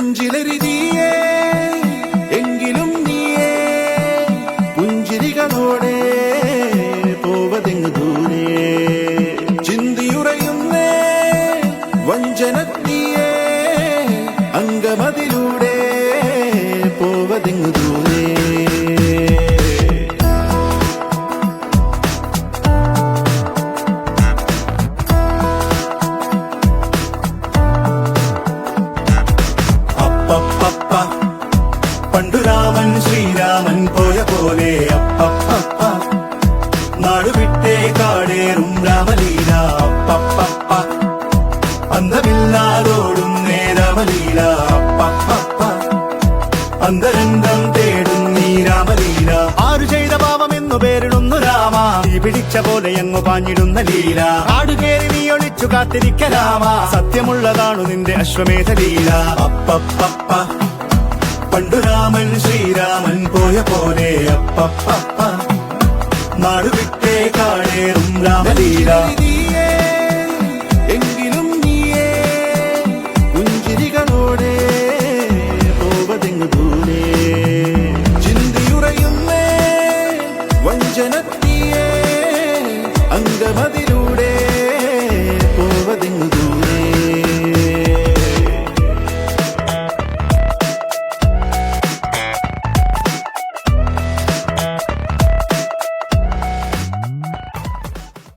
നെഞ്ചിലരി നീയേ എങ്കിലും നീയേ പുഞ്ചിരികളോടെ പോവതെങ്ങു ദൂരെ ചിന്തിയുറയുന്നേ വഞ്ചനത്തിയേ അംഗമതിലൂടെ പോവതെങ്ങു ദൂരെ പണ്ടു രാമൻ ശ്രീരാമൻ പോയ പോലെ അപ്പപ്പ നാടുവിട്ടേ കാടേറും രാമലീല അപ്പപ്പ അന്തമില്ലാതോടും നേരാമലീല അപ്പപ്പ അന്തരംഗം തേടും നീ രാമലീല ആരു ചെയ്ത പാപമെന്നു പേരിടുന്നു രാമ നീ പിടിച്ച പോലെ എങ്ങു പാഞ്ഞിടുന്ന ലീല ആടുകേറി നീ ഒളിച്ചു കാത്തിരിക്ക രാമ സത്യമുള്ളതാണു നിന്റെ അശ്വമേധ ലീല അപ്പപ്പ പണ്ടു രാമൻ ശ്രീരാമൻ പോയ പോലെ അപ്പപ്പ നാടുവിട്ടേ കാടേറും രാമലീല